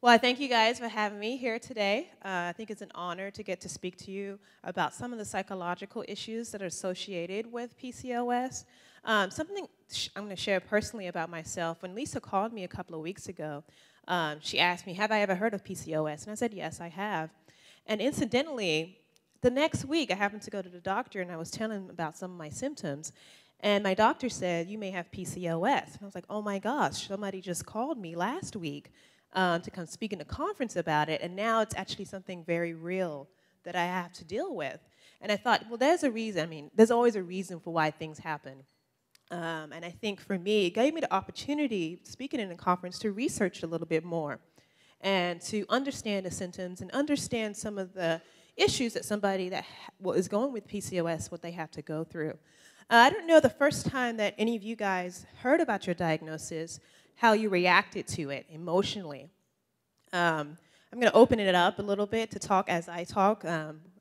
Well, I thank you guys for having me here today. I think it's an honor to get to speak to you about some of the psychological issues that are associated with PCOS. Something I'm going to share personally about myself. When Lisa called me a couple of weeks ago, she asked me, have I ever heard of PCOS? And I said, yes, I have. And incidentally, the next week, I happened to go to the doctor, and I was telling him about some of my symptoms. And my doctor said, you may have PCOS. And I was like, oh, my gosh, somebody just called me last week to come speak in a conference about it, and now it's actually something very real that I have to deal with. And I thought, well, there's a reason. I mean, there's always a reason for why things happen. And I think for me, it gave me the opportunity, speaking in a conference, to research a little bit more and to understand the symptoms and understand some of the issues that somebody that is going with PCOS, what they have to go through. I don't know the first time that any of you guys heard about your diagnosis, how you reacted to it emotionally. I'm going to open it up a little bit to talk as I talk.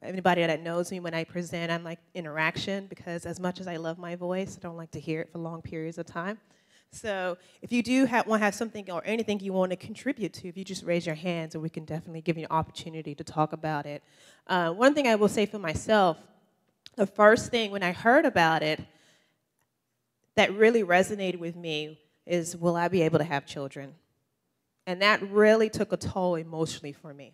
Anybody that knows me, when I present, I'm like interaction, because as much as I love my voice, I don't like to hear it for long periods of time. So if you do want to have something or anything you want to contribute to, if you just raise your hands, and we can definitely give you an opportunity to talk about it. One thing I will say for myself, the first thing when I heard about it that really resonated with me is, will I be able to have children? And that really took a toll emotionally for me.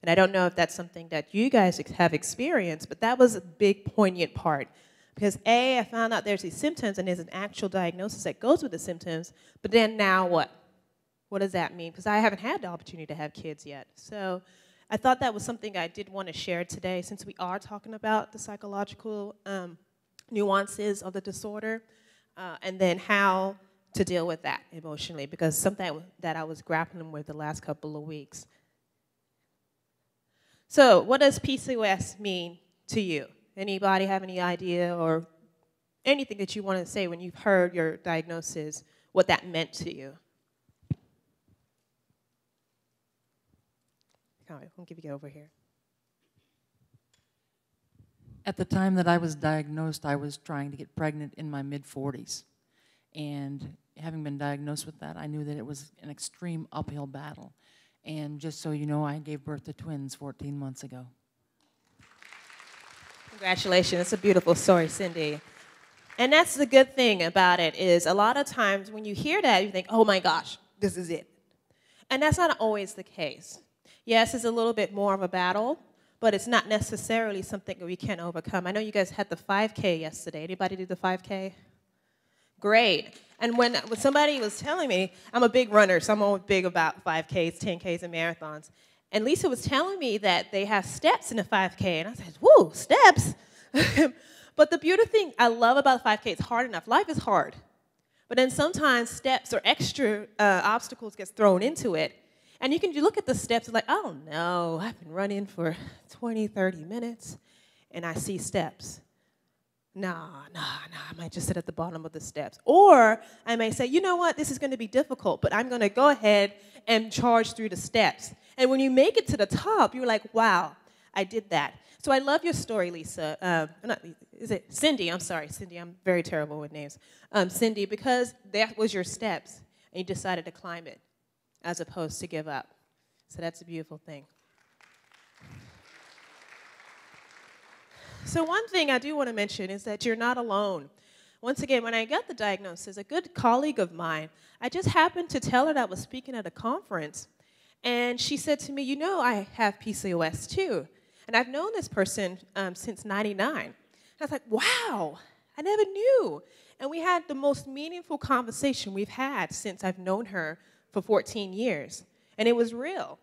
And I don't know if that's something that you guys have experienced, but that was a big, poignant part. Because A, I found out there's these symptoms, and there's an actual diagnosis that goes with the symptoms, but then now what? What does that mean? Because I haven't had the opportunity to have kids yet. So I thought that was something I did want to share today, since we are talking about the psychological nuances of the disorder, and then how to deal with that emotionally, because something that I was grappling with the last couple of weeks. So what does PCOS mean to you? Anybody have any idea or anything that you want to say when you've heard your diagnosis, what that meant to you? All right, I'll give you over here. At the time that I was diagnosed, I was trying to get pregnant in my mid-40s. And having been diagnosed with that, I knew that it was an extreme uphill battle. And just so you know, I gave birth to twins 14 months ago. Congratulations. It's a beautiful story, Cindy. And that's the good thing about it, is a lot of times when you hear that, you think, oh my gosh, this is it. And that's not always the case. Yes, it's a little bit more of a battle, but it's not necessarily something that we can't overcome. I know you guys had the 5K yesterday. Anybody do the 5K? Great. And when somebody was telling me, I'm a big runner, so I'm always big about 5Ks, 10Ks, and marathons. And Lisa was telling me that they have steps in the 5K. And I said, whoa, steps? But the beautiful thing I love about the 5K, it's hard enough. Life is hard. But then sometimes steps or extra obstacles gets thrown into it. And you look at the steps, like, oh, no, I've been running for 20, 30 minutes, and I see steps. Nah, I might just sit at the bottom of the steps. Or I may say, you know what, this is going to be difficult, but I'm going to go ahead and charge through the steps. And when you make it to the top, you're like, wow, I did that. So I love your story, Lisa. Is it Cindy? I'm sorry, Cindy. I'm very terrible with names. Cindy, because that was your steps, and you decided to climb it as opposed to give up. So that's a beautiful thing. So one thing I do want to mention is that you're not alone. Once again, when I got the diagnosis, a good colleague of mine, I just happened to tell her that I was speaking at a conference, and she said to me, you know, I have PCOS too. And I've known this person since '99. I was like, wow, I never knew. And we had the most meaningful conversation we've had since I've known her for 14 years. And it was real.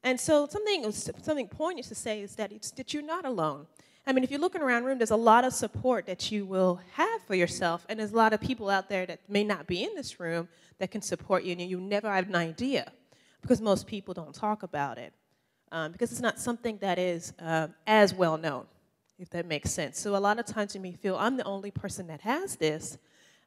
And so something poignant to say is that you're not alone. I mean, if you're looking around the room, there's a lot of support that you will have for yourself, and there's a lot of people out there that may not be in this room that can support you, and you never have an idea, because most people don't talk about it, because it's not something that is as well known, if that makes sense. So a lot of times you may feel, I'm the only person that has this,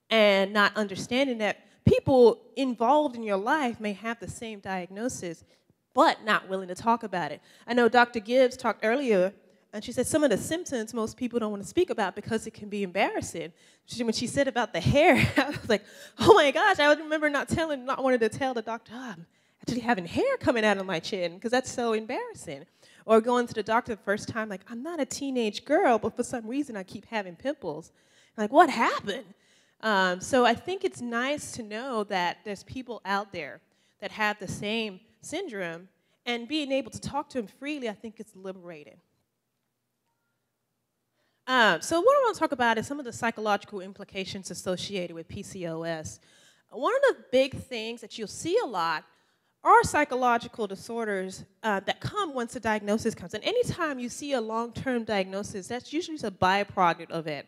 and not understanding that people involved in your life may have the same diagnosis, but not willing to talk about it. I know Dr. Gibbs talked earlier, and she said some of the symptoms most people don't want to speak about because it can be embarrassing. When she said about the hair, I was like, oh my gosh, I remember not wanting to tell the doctor, oh, I actually having hair coming out of my chin because that's so embarrassing. Or going to the doctor the first time, like, I'm not a teenage girl, but for some reason I keep having pimples. Like, what happened? So I think it's nice to know that there's people out there that have the same syndrome, and being able to talk to them freely, I think it's liberating. So what I want to talk about is some of the psychological implications associated with PCOS. One of the big things that you'll see a lot are psychological disorders that come once a diagnosis comes. And anytime you see a long-term diagnosis, that's usually a byproduct of it.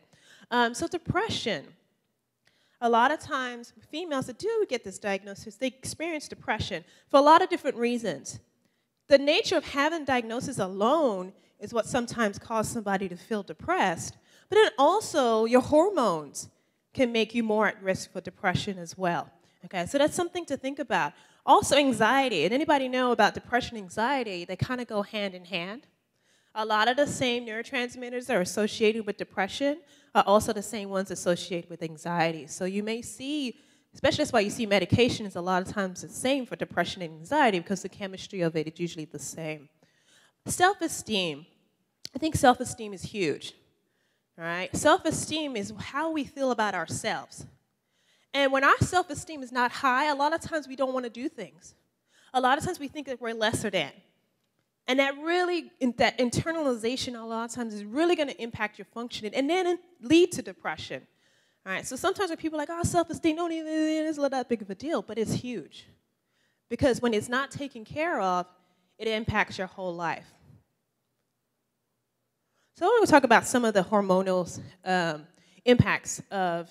So depression. A lot of times, females that do get this diagnosis, they experience depression for a lot of different reasons. The nature of having diagnosis alone is what sometimes causes somebody to feel depressed, but then also your hormones can make you more at risk for depression as well. Okay, so that's something to think about. Also anxiety, and anybody know about depression and anxiety, they kind of go hand in hand. A lot of the same neurotransmitters that are associated with depression are also the same ones associated with anxiety. So you may see, especially that's why you see medications a lot of times the same for depression and anxiety because the chemistry of it is usually the same. Self-esteem. I think self-esteem is huge. All right? Self-esteem is how we feel about ourselves. And when our self-esteem is not high, a lot of times we don't want to do things. A lot of times we think that we're lesser than. And that really, that internalization a lot of times is really going to impact your functioning and then lead to depression. All right, so sometimes when people are like, oh, self-esteem, don't even, it's not that big of a deal, but it's huge. Because when it's not taken care of, it impacts your whole life. So I want to talk about some of the hormonal impacts of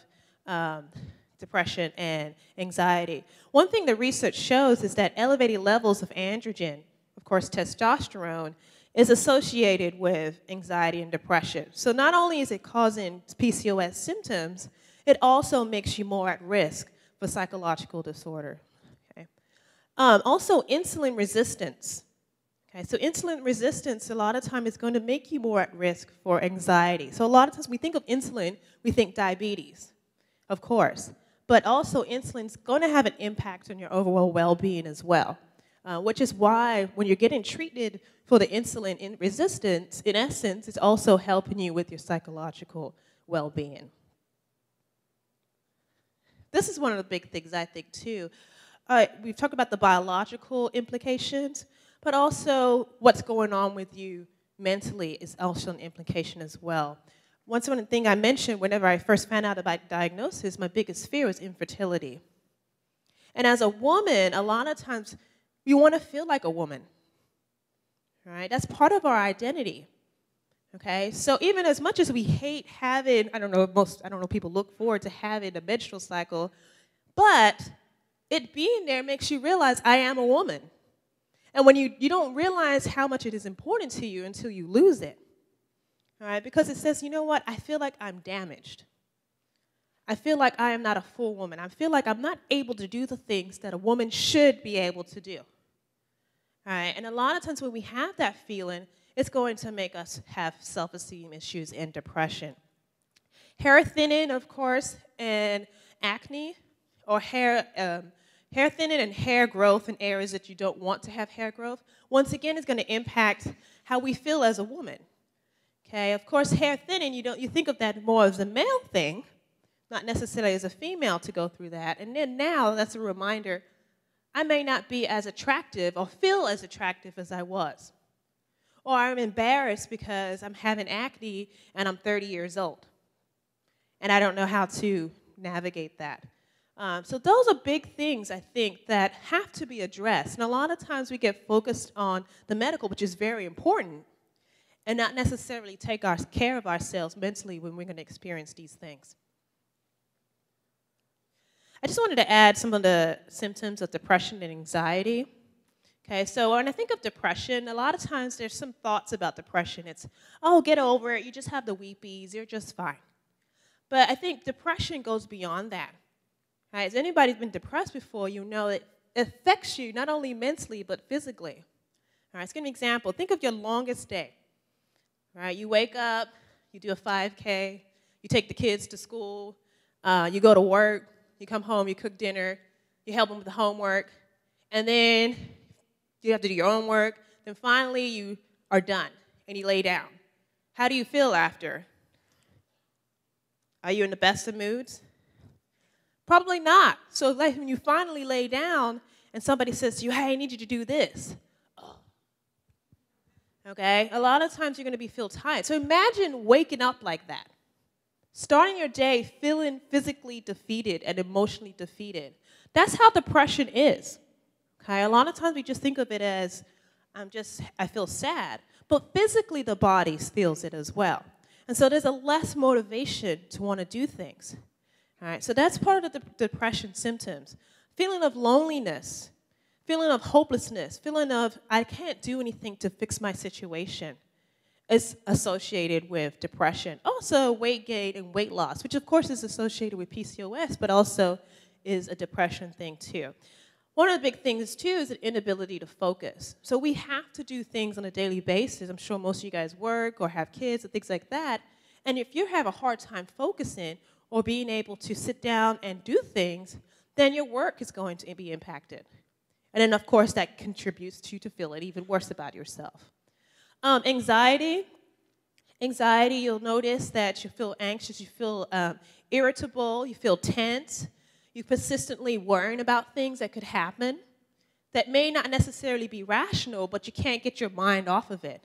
depression and anxiety. One thing the research shows is that elevated levels of androgen, of course testosterone, is associated with anxiety and depression. So not only is it causing PCOS symptoms, it also makes you more at risk for psychological disorder. Okay. Also insulin resistance. Okay, so insulin resistance a lot of time is going to make you more at risk for anxiety. So a lot of times we think of insulin, we think diabetes, of course. But also insulin's going to have an impact on your overall well-being as well, which is why when you're getting treated for the insulin resistance, in essence, it's also helping you with your psychological well-being. This is one of the big things I think too. We've talked about the biological implications, but also what's going on with you mentally is also an implication as well. One thing I mentioned whenever I first found out about diagnosis, my biggest fear was infertility. And as a woman, a lot of times we want to feel like a woman, right? That's part of our identity, okay? So even as much as we hate having, I don't know, people look forward to having a menstrual cycle, but it being there makes you realize I am a woman. And when you don't realize how much it is important to you until you lose it. All right, because it says, you know what, I feel like I'm damaged. I feel like I am not a full woman. I feel like I'm not able to do the things that a woman should be able to do. All right, and a lot of times when we have that feeling, it's going to make us have self-esteem issues and depression. Hair thinning, of course, and acne, or hair thinning and hair growth in areas that you don't want to have hair growth, once again is going to impact how we feel as a woman. Okay, of course, hair thinning, you think of that more as a male thing, not necessarily as a female to go through that. And then now, that's a reminder, I may not be as attractive or feel as attractive as I was. Or I'm embarrassed because I'm having acne and I'm 30 years old. And I don't know how to navigate that. So those are big things, I think, that have to be addressed. And a lot of times we get focused on the medical, which is very important, and not necessarily take care of ourselves mentally when we're going to experience these things. I just wanted to add some of the symptoms of depression and anxiety. Okay, so when I think of depression, a lot of times there's some thoughts about depression. It's, oh, get over it, you just have the weepies, you're just fine. But I think depression goes beyond that. Right? As anybody's been depressed before, you know it affects you not only mentally, but physically. All right, let's give an example. Think of your longest day. Right, you wake up, you do a 5K, you take the kids to school, you go to work, you come home, you cook dinner, you help them with the homework, And then you have to do your own work. Then finally you are done and you lay down. How do you feel after? Are you in the best of moods? Probably not. So like when you finally lay down and somebody says to you, hey, I need you to do this. Oh. Okay? A lot of times you're going to feel tired. So imagine waking up like that. Starting your day feeling physically defeated and emotionally defeated. That's how depression is. Okay? A lot of times we just think of it as, I feel sad. But physically the body feels it as well. And so there's a less motivation to want to do things. All right? So that's part of the depression symptoms. Feeling of loneliness, feeling of hopelessness, feeling of I can't do anything to fix my situation is associated with depression. Also weight gain and weight loss, which of course is associated with PCOS, but also is a depression thing too. One of the big things, too, is an inability to focus. So we have to do things on a daily basis. I'm sure most of you guys work or have kids and things like that. And if you have a hard time focusing or being able to sit down and do things, then your work is going to be impacted. And then, of course, that contributes to you to feel it even worse about yourself. Anxiety. Anxiety, you'll notice that you feel anxious, you feel irritable, you feel tense. You're persistently worrying about things that could happen that may not necessarily be rational, but you can't get your mind off of it,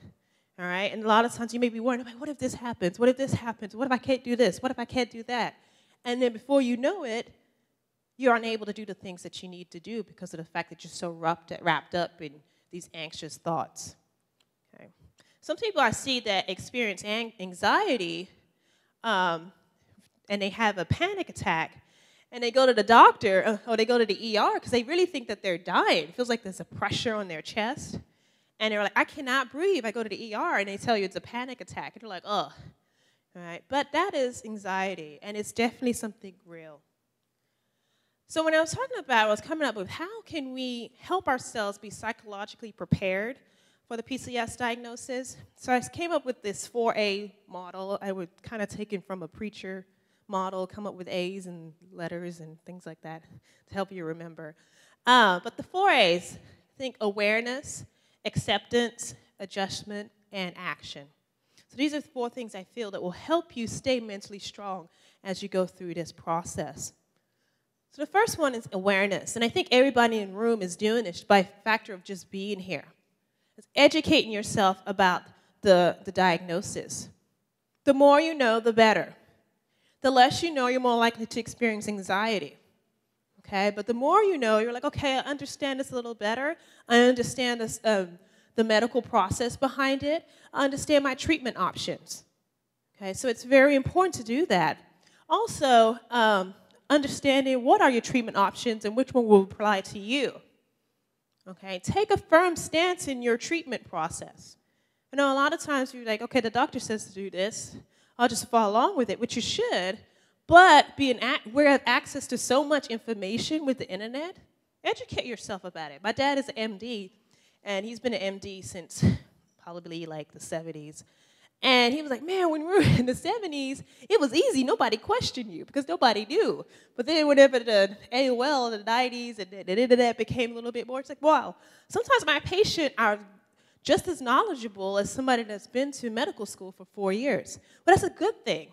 all right? And a lot of times you may be worrying about, what if this happens? What if this happens? What if I can't do this? What if I can't do that? And then before you know it, you're unable to do the things that you need to do because of the fact that you're so wrapped up in these anxious thoughts, okay? Some people I see that experience anxiety and they have a panic attack, and they go to the doctor, or they go to the ER, because they really think that they're dying. It feels like there's a pressure on their chest. And they're like, I cannot breathe. I go to the ER, and they tell you it's a panic attack. And you're like, oh. All right? But that is anxiety, and it's definitely something real. So when I was talking about, I was coming up with how can we help ourselves be psychologically prepared for the PCOS diagnosis. So I came up with this 4A model. I would kind of taken from a preacher model, come up with A's and letters and things like that to help you remember. But the 4 A's, think awareness, acceptance, adjustment, and action. So these are 4 things I feel that will help you stay mentally strong as you go through this process. So the first one is awareness, and I think everybody in the room is doing this by factor of just being here. It's educating yourself about the diagnosis. The more you know, the better. The less you know, you're more likely to experience anxiety, okay? But the more you know, you're like, okay, I understand this a little better. I understand this, the medical process behind it. I understand my treatment options, okay? So it's very important to do that. Also, understanding what are your treatment options and which one will apply to you, okay? Take a firm stance in your treatment process. You know, a lot of times you're like, okay, the doctor says to do this. I'll just follow along with it, which you should, but we have access to so much information with the internet. Educate yourself about it. My dad is an MD, and he's been an MD since probably like the 70s. And he was like, man, when we were in the 70s, it was easy. Nobody questioned you because nobody knew. But then whenever the AOL in the 90s and the internet became a little bit more, it's like, wow. Sometimes my patients are just as knowledgeable as somebody that's been to medical school for 4 years. But that's a good thing,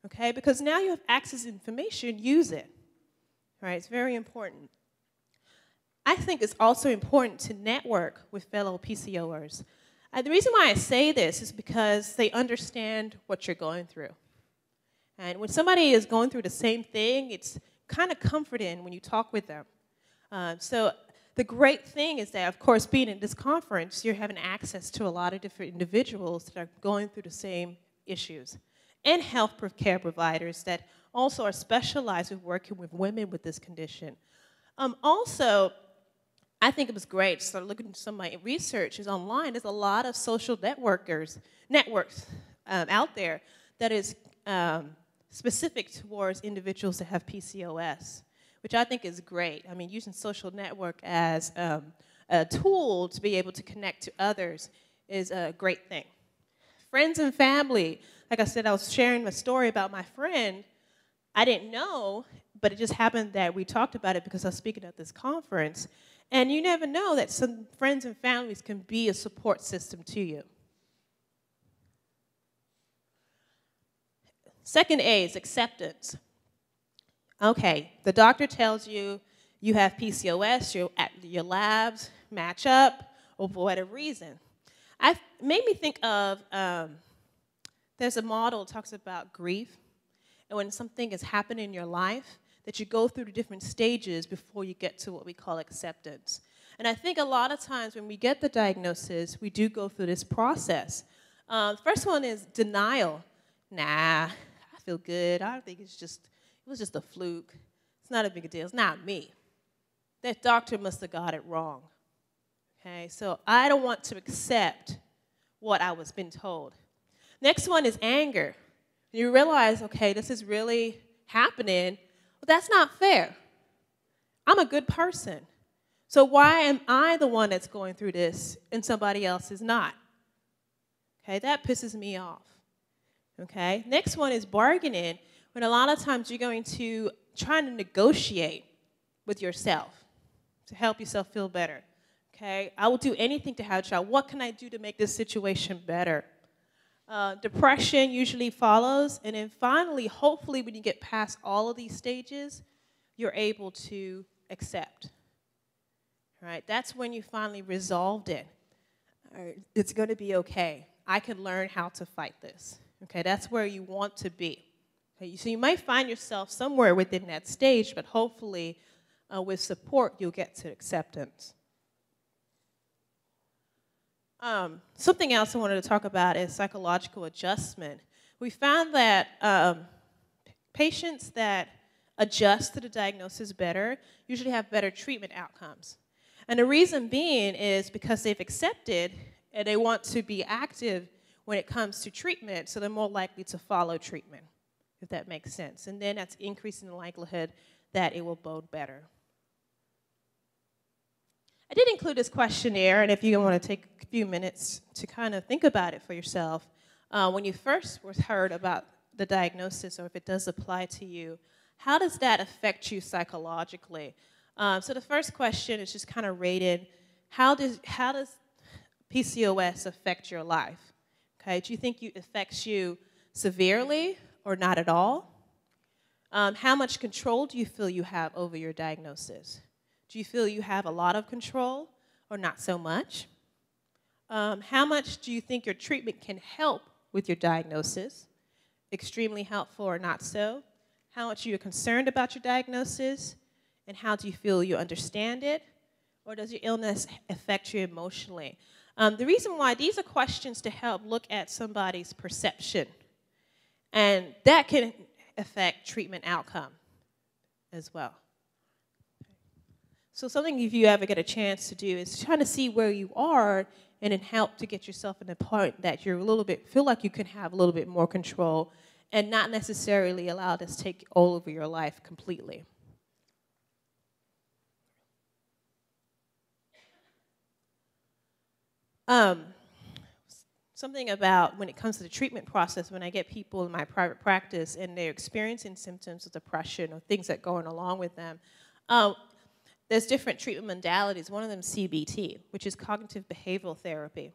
okay? Because now you have access to information, use it, all right? It's very important. I think it's also important to network with fellow PCOers. The reason why I say this is because they understand what you're going through. And when somebody is going through the same thing, it's kind of comforting when you talk with them. So the great thing is that, of course, being in this conference, you're having access to a lot of different individuals that are going through the same issues, and health care providers that also are specialized with working with women with this condition. Also, I think it was great. So looking at some of my research is online. There's a lot of social networks out there that is specific towards individuals that have PCOS, which I think is great. I mean, using social network as a tool to be able to connect to others is a great thing. Friends and family. Like I said, I was sharing a story about my friend. I didn't know, but it just happened that we talked about it because I was speaking at this conference. And you never know that some friends and families can be a support system to you. Second A is acceptance. Okay, the doctor tells you you have PCOS, your labs match up, or for whatever reason. It made me think of, there's a model that talks about grief, and when something has happened in your life, that you go through the different stages before you get to what we call acceptance. And I think a lot of times when we get the diagnosis, we do go through this process. First one is denial. Nah, I feel good. I think it was just a fluke. It's not a big deal. It's not me. That doctor must have got it wrong. Okay, so I don't want to accept what I was been told. Next one is anger. You realize, okay, this is really happening. Well, that's not fair. I'm a good person. So why am I the one that's going through this and somebody else is not? Okay, that pisses me off. Okay, next one is bargaining, when a lot of times you're going to try to negotiate with yourself to help yourself feel better. Okay, I will do anything to have a child. What can I do to make this situation better? Depression usually follows, and then finally, hopefully, when you get past all of these stages, you're able to accept. All right, that's when you finally resolved it. All right, it's going to be okay. I can learn how to fight this. Okay, that's where you want to be. Okay, so you might find yourself somewhere within that stage, but hopefully, with support, you'll get to acceptance. Something else I wanted to talk about is psychological adjustment. We found that patients that adjust to the diagnosis better usually have better treatment outcomes. And the reason being is because they've accepted and they want to be active when it comes to treatment, so they're more likely to follow treatment, if that makes sense. And then that's increasing the likelihood that it will bode better. I did include this questionnaire, and if you want to take a few minutes to kind of think about it for yourself, when you first heard about the diagnosis, or if it does apply to you, how does that affect you psychologically? So the first question is just kind of rated, how does PCOS affect your life? Okay, do you think it affects you severely or not at all? How much control do you feel you have over your diagnosis? Do you feel you have a lot of control or not so much? How much do you think your treatment can help with your diagnosis? Extremely helpful or not so? How much are you concerned about your diagnosis? And how do you feel you understand it? Or does your illness affect you emotionally? The reason why these are questions to help look at somebody's perception. And that can affect treatment outcome as well. So something if you ever get a chance to do is trying to see where you are and then help to get yourself in a point that you're feel like you can have a little bit more control and not necessarily allow this to take all over your life completely. Something about when it comes to the treatment process, when I get people in my private practice and they're experiencing symptoms of depression or things that are going along with them, there's different treatment modalities. One of them is CBT, which is cognitive behavioral therapy.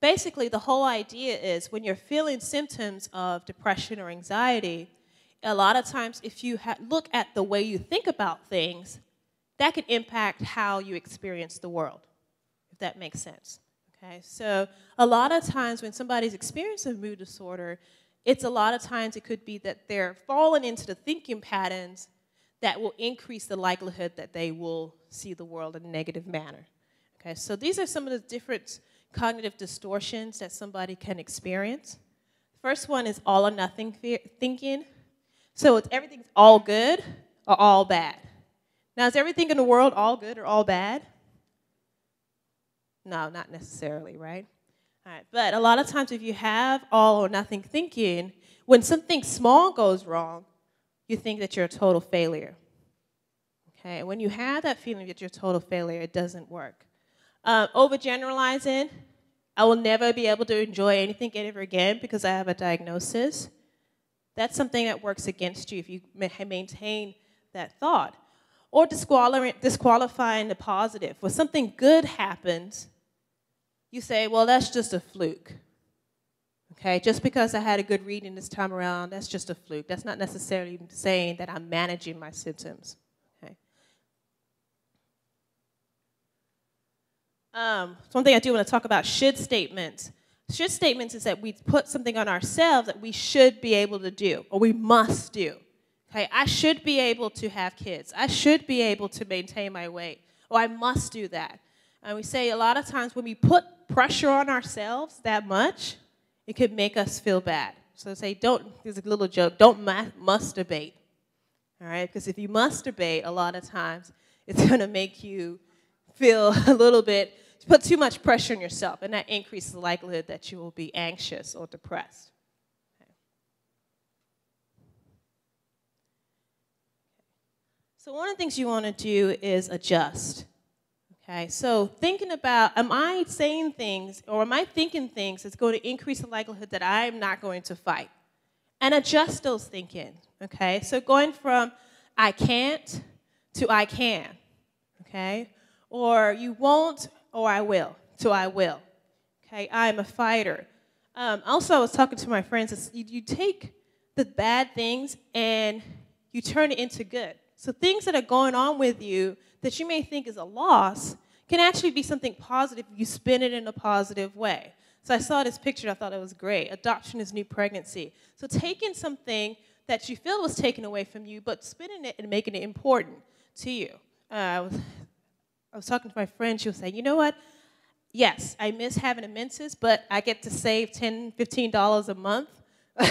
Basically, the whole idea is when you're feeling symptoms of depression or anxiety, a lot of times if you look at the way you think about things, that can impact how you experience the world, if that makes sense. Okay, so a lot of times when somebody's experiencing a mood disorder, it could be that they're falling into the thinking patterns that will increase the likelihood that they will see the world in a negative manner. Okay, so these are some of the different cognitive distortions that somebody can experience. First one is all or nothing thinking. So it's everything's all good or all bad. Now, is everything in the world all good or all bad? No, not necessarily, right? All right, but a lot of times if you have all or nothing thinking, when something small goes wrong, you think that you're a total failure. Okay, when you have that feeling that you're a total failure, it doesn't work. Overgeneralizing, I will never be able to enjoy anything ever again because I have a diagnosis. That's something that works against you if you maintain that thought. or disqualifying the positive. When something good happens, you say, well, that's just a fluke. Okay, just because I had a good reading this time around, that's just a fluke. That's not necessarily saying that I'm managing my symptoms. Okay. One thing I do want to talk about should statements. Should statements is that we put something on ourselves that we should be able to do, or we must do. Okay, I should be able to have kids. I should be able to maintain my weight, or I must do that. And we say a lot of times when we put pressure on ourselves that much, it could make us feel bad. So say, there's a little joke, don't masturbate, all right? Because if you masturbate, a lot of times, it's going to make you feel a little bit, put too much pressure on yourself, and that increases the likelihood that you will be anxious or depressed. Okay. So one of the things you want to do is adjust. Okay, so thinking about, am I saying things or am I thinking things that's going to increase the likelihood that I'm not going to fight? And adjust those thinking, okay? So going from I can't to I can, okay? Or you won't or I will to I will, okay? I'm a fighter. Also, I was talking to my friends, you take the bad things and you turn it into good. So things that are going on with you that you may think is a loss can actually be something positive if you spin it in a positive way. So I saw this picture, I thought it was great. Adoption is new pregnancy. So taking something that you feel was taken away from you, but spinning it and making it important to you. I was talking to my friend, she was saying, you know what? Yes, I miss having a menses, but I get to save $10, $15 a month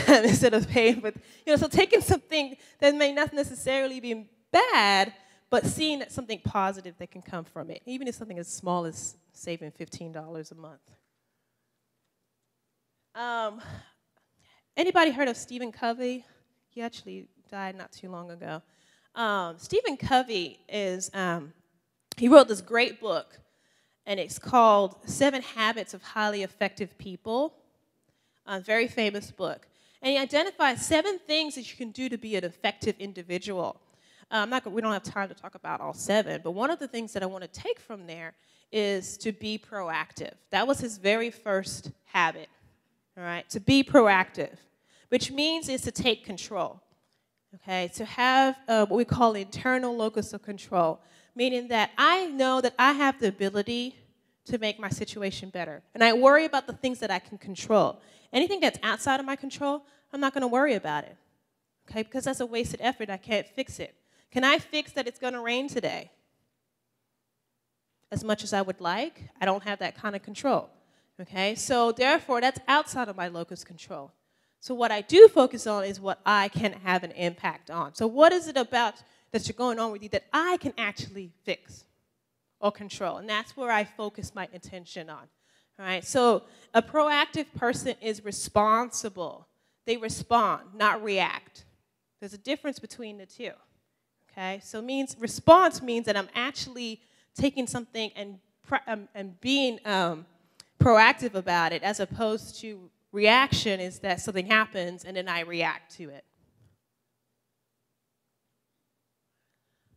instead of paying for, so taking something that may not necessarily be bad, but seeing that something positive that can come from it, even if something as small as saving $15 a month. Anybody heard of Stephen Covey? He actually died not too long ago. Stephen Covey is, he wrote this great book, and it's called 7 Habits of Highly Effective People, a very famous book. And he identifies 7 things that you can do to be an effective individual. We don't have time to talk about all 7, but one of the things that I want to take from there is to be proactive. That was his very first habit, all right, to be proactive, which means is to take control, okay, to have what we call internal locus of control, meaning that I know that I have the ability to make my situation better, and I worry about the things that I can control. Anything that's outside of my control, I'm not going to worry about it, okay, because that's a wasted effort. I can't fix it. Can I fix that it's going to rain today? As much as I would like, I don't have that kind of control. Okay, so therefore, that's outside of my locus control. So what I do focus on is what I can have an impact on. So what is it about that's going on with you that I can actually fix or control? And that's where I focus my attention on. All right, so a proactive person is responsible. They respond, not react. There's a difference between the two. Okay, so response means that I'm actually taking something and being proactive about it, as opposed to reaction is that something happens and then I react to it.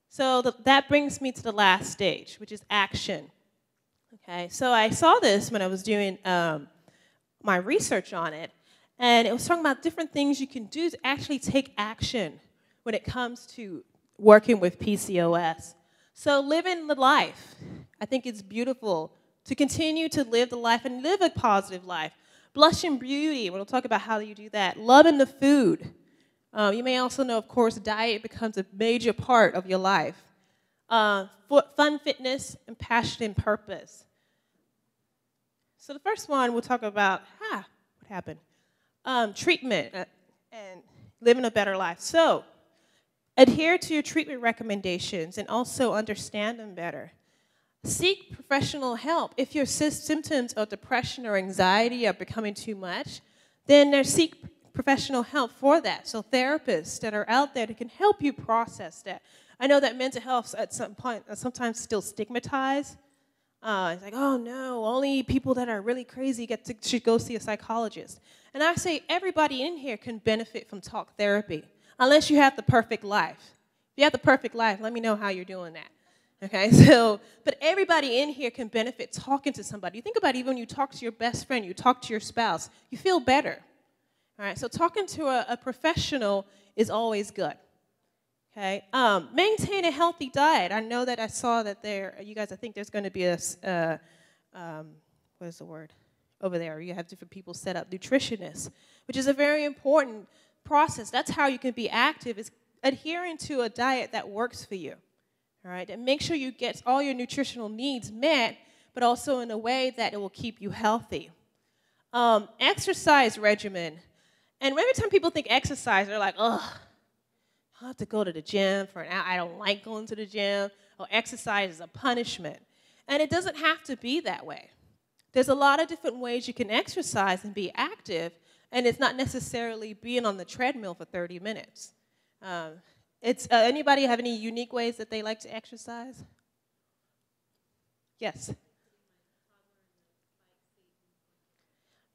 So that brings me to the last stage, which is action. Okay, so I saw this when I was doing my research on it, and it was talking about different things you can do to actually take action when it comes to working with PCOS. So living the life, I think it's beautiful to continue to live the life and live a positive life. Blushing beauty, we'll talk about how you do that. Loving the food. You may also know, of course, diet becomes a major part of your life. Fun, fitness, and passion and purpose. So the first one we'll talk about, what happened? Treatment and living a better life. So adhere to your treatment recommendations and also understand them better. Seek professional help. If your symptoms of depression or anxiety are becoming too much, then seek professional help for that. So therapists that are out there that can help you process that. I know that mental health at some point sometimes still stigmatized. It's like, oh no, only people that are really crazy should go see a psychologist. And I say everybody in here can benefit from talk therapy, unless you have the perfect life. If you have the perfect life, let me know how you're doing that. Okay, so, but everybody in here can benefit talking to somebody. You think about it, even when you talk to your best friend, you talk to your spouse, you feel better. All right, so talking to a professional is always good. Okay, maintain a healthy diet. I know that I saw that there, you guys, I think there's going to be a, what is the word? Over there, you have different people set up, nutritionists, which is a very important process. That's how you can be active, is adhering to a diet that works for you. All right, and make sure you get all your nutritional needs met, but also in a way that it will keep you healthy. Exercise regimen. And every time people think exercise, they're like, oh, I have to go to the gym for an hour. I don't like going to the gym. Or exercise is a punishment. And it doesn't have to be that way. There's a lot of different ways you can exercise and be active, and it's not necessarily being on the treadmill for 30 minutes. Anybody have any unique ways that they like to exercise? Yes.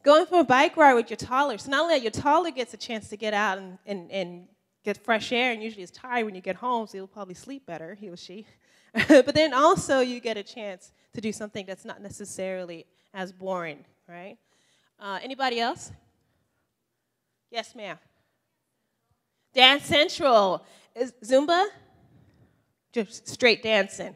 Going for a bike ride with your toddler. So not only that your toddler gets a chance to get out and get fresh air, and usually is tired when you get home, so he'll probably sleep better, he or she. But then also you get a chance to do something that's not necessarily as boring, right? Anybody else? Yes, ma'am. Dance Central. Is Zumba? Just straight dancing.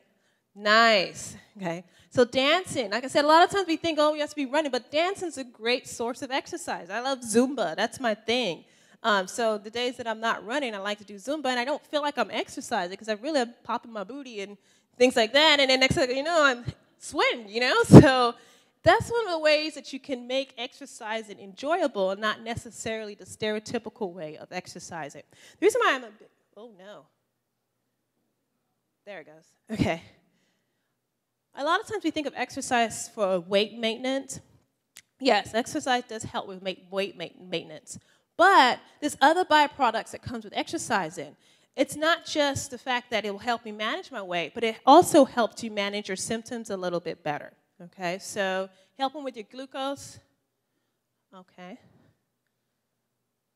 Nice. Okay. So dancing, like I said, a lot of times we think, oh, we have to be running, but dancing's a great source of exercise. I love Zumba. That's my thing. So the days that I'm not running, I like to do Zumba, and I don't feel like I'm exercising because I really am popping my booty and things like that, and then next thing you know, I'm sweating, you know? So that's one of the ways that you can make exercising enjoyable and not necessarily the stereotypical way of exercising. The reason why I'm a bit, oh no. There it goes. Okay. A lot of times we think of exercise for weight maintenance. Yes, exercise does help with weight maintenance. But there's other byproducts that comes with exercising. It's not just the fact that it will help me manage my weight, but it also helps you manage your symptoms a little bit better. Okay, so helping with your glucose. Okay.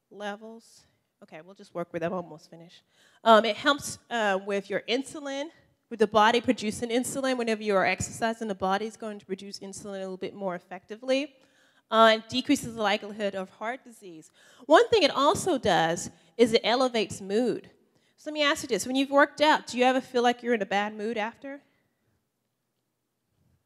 Levels. Okay, we'll just work with them. I'm almost finished. It helps with your insulin, with the body producing insulin. Whenever you are exercising, the body is going to produce insulin a little bit more effectively. It decreases the likelihood of heart disease. One thing it also does is it elevates mood. So let me ask you this. When you've worked out, do you ever feel like you're in a bad mood after?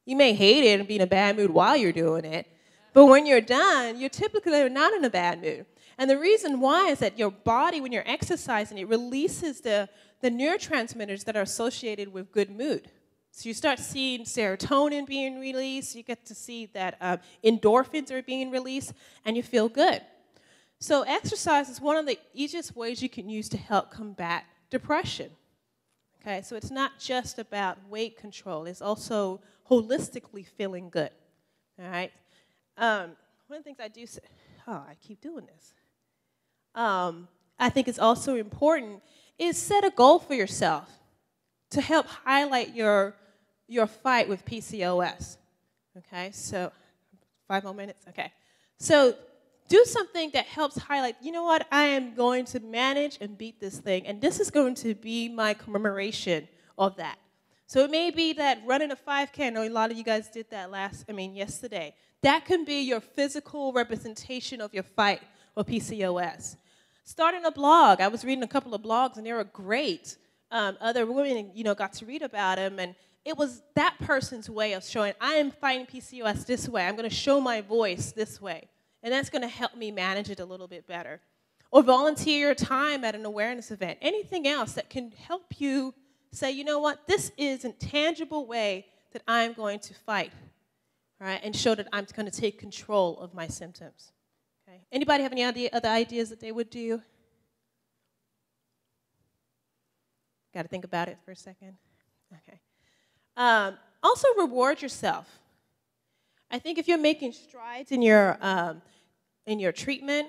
You may hate it and be in a bad mood while you're doing it, but when you're done, you're typically not in a bad mood. And the reason why is that your body, when you're exercising, it releases the neurotransmitters that are associated with good mood. So you start seeing serotonin being released, you get to see that endorphins are being released, and you feel good. So exercise is one of the easiest ways you can use to help combat depression. Okay, so it's not just about weight control, it's also holistically feeling good. All right? One of the things I do say, oh, I keep doing this. I think it's also important is set a goal for yourself to help highlight your fight with PCOS. Okay, so 5 more minutes? Okay. So do something that helps highlight, you know what, I am going to manage and beat this thing, and this is going to be my commemoration of that. So it may be that running a 5K, I know a lot of you guys did that yesterday. That can be your physical representation of your fight with PCOS. Starting a blog. I was reading a couple of blogs, and they were great. Other women, got to read about them, and it was that person's way of showing, I am fighting PCOS this way. I'm going to show my voice this way, and that's going to help me manage it a little bit better. Or volunteer your time at an awareness event. Anything else that can help you say, you know what, this is a tangible way that I'm going to fight, right, and show that I'm going to take control of my symptoms. Okay. Anybody have any other ideas that they would do? Got to think about it for a second. Okay. Also, reward yourself. I think if you're making strides in your treatment,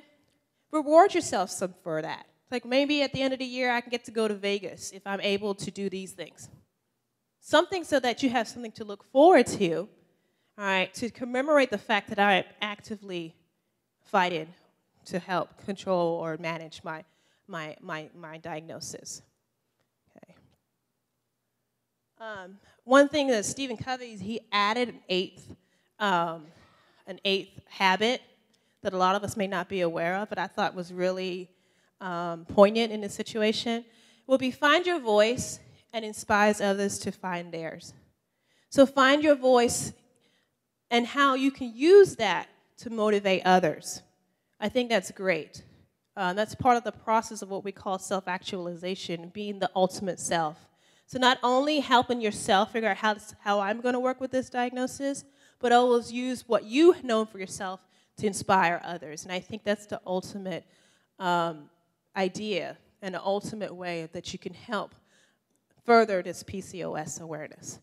reward yourself some for that. Like maybe at the end of the year, I can get to go to Vegas if I'm able to do these things. Something so that you have something to look forward to, all right, to commemorate the fact that I am actively fighting to help control or manage my diagnosis. One thing that Stephen Covey, he added an eighth habit that a lot of us may not be aware of, but I thought was really poignant in this situation, will be find your voice and inspires others to find theirs. So find your voice and how you can use that to motivate others. I think that's great. That's part of the process of what we call self-actualization, being the ultimate self. So not only helping yourself figure out how I'm going to work with this diagnosis, but always use what you know for yourself to inspire others. And I think that's the ultimate idea and the ultimate way that you can help further this PCOS awareness.